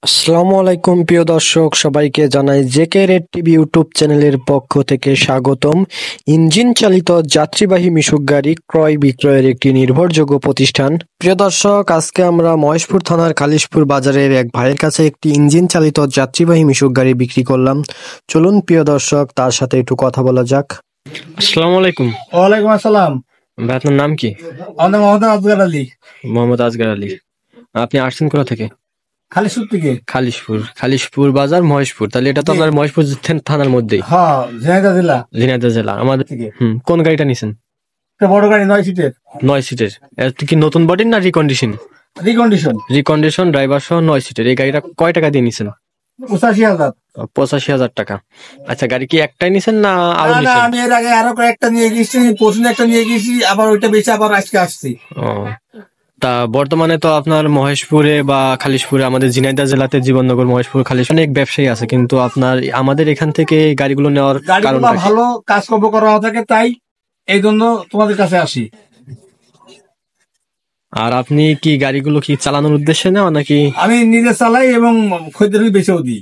আসসালামু আলাইকুম প্রিয় দর্শক, সবাইকে জানাই জেকে রেড টিভি ইউটিউব চ্যানেলের পক্ষ থেকে স্বাগতম। ইঞ্জিন চালিত যাত্রীবাহী মিশুক গাড়ি ক্রয় বিক্রয়ের একটি নির্ভরযোগ্য প্রতিষ্ঠান। প্রিয় দর্শক, আজকে আমরা মহেশপুর থানার খালিশপুর বাজারের এক ভাইয়ের কাছে একটি ইঞ্জিন চালিত যাত্রীবাহী মিশুক গাড়ি বিক্রি করলাম। চলুন প্রিয় দর্শক, তার সাথে একটু কথা বলা যাক। আসসালামু আলাইকুম। ওয়ালাইকুম আসসালাম। ভাই, আপনার নাম কি? আমার নাম মোহাম্মদ আজগার আলী। মোহাম্মদ আজগার আলী। আপনি আসছেন কোথা থেকে? খালিশপুর থেকে। খালিশপুর বাজার, মহেশপুর। তাহলে এটা তো আপনার মহেশপুর থানার মধ্যেই। হ্যাঁ, ঝিনাইদহ জেলা আমাদের থেকে। কোন গাড়িটা নিছেন? একটা বড় গাড়ি 9 সিটের। 9 সিটের। এটা কি নতুন বডি না রিকন্ডিশন? রিকন্ডিশন ড্রাইভার সহ 9 সিটের। এই গাড়িটা কয় টাকা দিয়ে নিছেন? 85,000। 85,000 টাকা। আচ্ছা, গাড়ি কি একটাই নিছেন না আরো না, নিছেন? আমি এর আগে আরো কয়েকটা নিয়ে গেছি, পরশুদিন একটা নিয়ে গেছি, আবার ওইটা বেঁচে আবার আজকে আসছি। ও, তা বর্তমানে তো আপনার মহেশপুরে বা খালিশপুরে, আমাদের ঝিনাইদহ জেলাতে জীবননগর, মহেশপুর, খালিশপুর অনেক ব্যবসায়ী আছে, কিন্তু আপনার আমাদের এখান থেকে এই গাড়িগুলো নেওয়ার গাড়িগুলো কারণটা কি? ভালো কাজকর্ম করা থাকে, তাই এই জন্য তোমাদের কাছে আসি। আর আপনি কি গাড়িগুলো কি চালানোর উদ্দেশ্যে নেওয়া নাকি? আমি নিজে চালাই এবং খদ্দেরকে বেচেও দিই।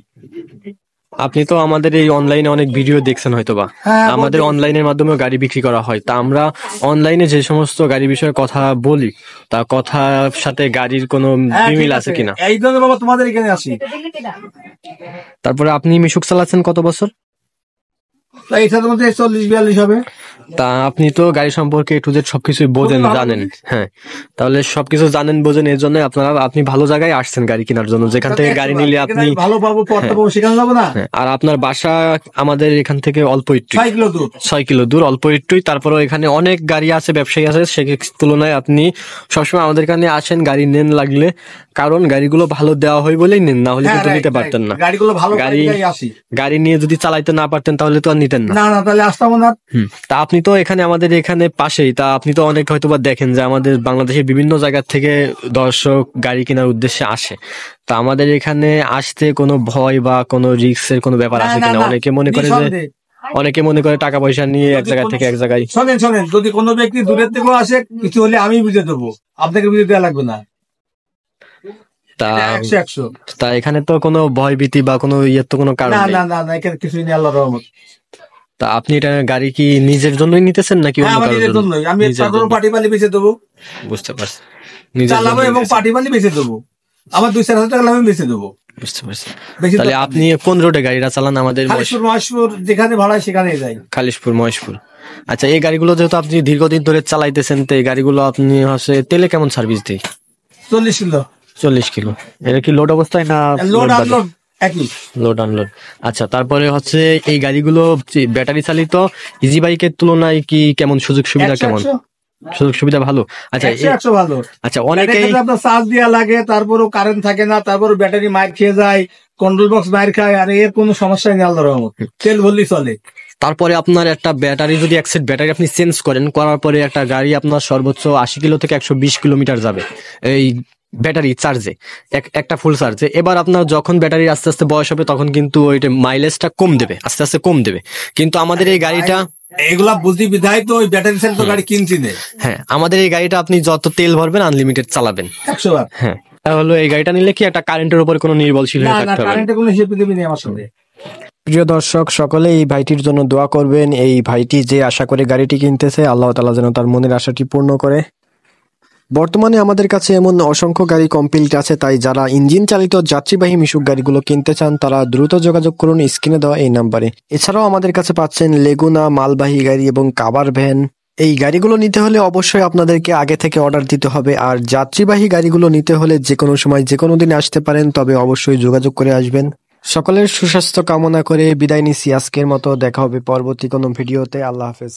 আপনি তো আমাদের এই অনলাইনে অনেক ভিডিও দেখছেন হয়তোবা। হ্যাঁ, আমাদের অনলাইনের মাধ্যমেও গাড়ি বিক্রি করা হয়। তা আমরা অনলাইনে যে সমস্ত গাড়ি বিষয়ে কথা বলি, তা কথার সাথে গাড়ির কোনো হ্যাঁ, ঠিক মিল আছে আছে। কিনা। এই জন্য বাবা তোমাদের এখানে আসি। তারপরে আপনি মিশুক চালাচ্ছেন কত বছর? এইটার মধ্যে 40-42 হবে। তা আপনি তো গাড়ি সম্পর্কে একটু যে সবকিছু বোঝেন, খুবই ভালো জানেন। হ্যাঁ, তাহলে সবকিছু জানেন, বোঝেন, এর জন্য আপনি ভালো জায়গায় আসছেন গাড়ি কেনার জন্য। যেখান থেকে গাড়ি নিলে আপনি ভালো পাবো, পড়তে পাবো, সেখানে যাবো না। হ্যাঁ, আর আপনার বাসা আমাদের এখান থেকে অল্প একটু 6 কিলো দূর। 6 কিলো দূর, অল্প একটুই। তারপরেও এখানে অনেক গাড়ি আছে, ব্যবসায়ী আছে, সে তুলনায় আপনি সবসময় আমাদের এখানে আসেন, গাড়ি নেন লাগলে। কারণ গাড়িগুলো ভালো দেওয়া হয় বলেই নেন, না হলে কিন্তু নিতে পারতেন না। গাড়িগুলো ভালো আসি। গাড়ি নিয়ে যদি চালাইতে না পারতেন তাহলে তো আর নিতেন না। না, তাহলে আসতাম না। তা আপনি তো এখানে আমাদের এখানে পাশেই, তা আপনি তো অনেক হয়তোবা দেখেন যে আমাদের বাংলাদেশের বিভিন্ন জায়গা থেকে দর্শক গাড়ি কেনার উদ্দেশ্যে আসে। তা আমাদের এখানে আসতে কোনো ভয় বা কোনো রিস্কের কোনো ব্যাপার আছে কিনা? অনেকে মনে করে টাকা পয়সা নিয়ে এক জায়গা থেকে এক জায়গায়। শোনেন, যদি কোনো ব্যক্তি দূরের থেকেও আসে, কিছু হলে আমি বুঝে দেবো, আপনাকে বুঝে দেওয়া লাগবে না। তা 100-100। তা এখানে তো কোনো ভয় ভীতি বা কোনো ইয়ের তো কোনো কারণ নেই। না, এখানে কিছুই নেই, আল্লাহর রহমত। তা আপনি এটা গাড়ি কি নিজের জন্যই নিতেছেন নাকি অন্য কারোর নিজের জন্য? জন্যই। আমি পার্টি বালি বেঁচে দেবো, বুঝতে পারছি। নিজের চালাবো জন্যই এবং নিতেছেন। পার্টি বালি বেঁচে দেবো। আমার 2-4 হাজার টাকা আমি বেঁচে দেবো। বুঝতে পারছি। বেশি তাহলে আপনি কোন রোডে গাড়িটা চালান? আমাদের মহেশপুর যেখানে ভাড়া সেখানে যাই। খালিশপুর, মহেশপুর। আচ্ছা, এই গাড়িগুলো যেহেতু আপনি দীর্ঘদিন ধরে চালাইতেছেন, তো এই গাড়িগুলো আপনি হচ্ছে তেলে কেমন সার্ভিস দেয়? 40 কিলো। 40 কিলো। এটা কি লোড অবস্থায় না লোড আনলোড একই? Load unload. আচ্ছা, তারপরে হচ্ছে এই গাড়িগুলো ব্যাটারি চালিত ইজি বাইকের তুলনায় কি কেমন সুযোগ সুবিধা? কেমন সুযোগ সুবিধা? ভালো। আচ্ছা, 100 ভালো। আচ্ছা, অনেকেই আপনার চার্জ দেওয়া লাগে, তারপরও কারেন্ট থাকে না, তারপরে ব্যাটারি মার খেয়ে যায়, কন্ট্রোল বক্স মার খায়, আর এর কোনো সমস্যা নেই আল্লাহর রহমত। তেল ভরলেই চলে। তারপরে আপনার একটা ব্যাটারি, যদি এক সেট ব্যাটারি আপনি চেঞ্জ করার পরে একটা গাড়ি আপনার সর্বোচ্চ 80 কিলো থেকে 120 কিলোমিটার যাবে এই ব্যাটারি চার্জে, একটা ফুল চার্জে। এবার আপনার যখন ব্যাটারি আস্তে আস্তে বয়স হবে, তখন কিন্তু ওইটা মাইলেজটা কম দেবে, আস্তে আস্তে কম দেবে। কিন্তু আমাদের এই গাড়িটা এগুলা বুঝি বিধায় তো ওই ব্যাটারি চালিত গাড়ি কিনছি না। হ্যাঁ, আমাদের এই গাড়িটা আপনি যত তেল ভরবেন আনলিমিটেড চালাবেন 100 বার। হ্যাঁ, তাহলে এই গাড়িটা নিলে কি একটা কারেন্টের উপর কোনো নির্ভরশীল হয়ে থাকতে হবে? কারেন্টের কোনো হিসেব নেই আমার সঙ্গে। প্রিয় দর্শক, সকলে এই ভাইটির জন্য দোয়া করবেন। এই ভাইটি যে আশা করে গাড়িটি কিনতেছে, আল্লাহ তাআলা যেন তার মনের আশাটি পূর্ণ করে। বর্তমানে আমাদের কাছে এমন অসংখ্য গাড়ি কমপ্লিট আছে, তাই যারা ইঞ্জিন চালিত যাত্রীবাহী মিশুক গাড়িগুলো কিনতে চান তারা দ্রুত যোগাযোগ করুন স্ক্রিনে দেওয়া এই নাম্বারে। এছাড়াও আমাদের কাছে পাচ্ছেন লেগুনা, মালবাহী গাড়ি এবং কাভার ভ্যান। এই গাড়িগুলো নিতে হলে অবশ্যই আপনাদেরকে আগে থেকে অর্ডার দিতে হবে। আর যাত্রীবাহী গাড়িগুলো নিতে হলে যে কোনো সময় যে কোনো দিন আসতে পারেন, তবে অবশ্যই যোগাযোগ করে আসবেন। সকলের সুস্বাস্থ্য কামনা করে বিদায় নিচ্ছি আজকের মতো। দেখা হবে পরবর্তী কোনো ভিডিওতে। আল্লাহ হাফেজ।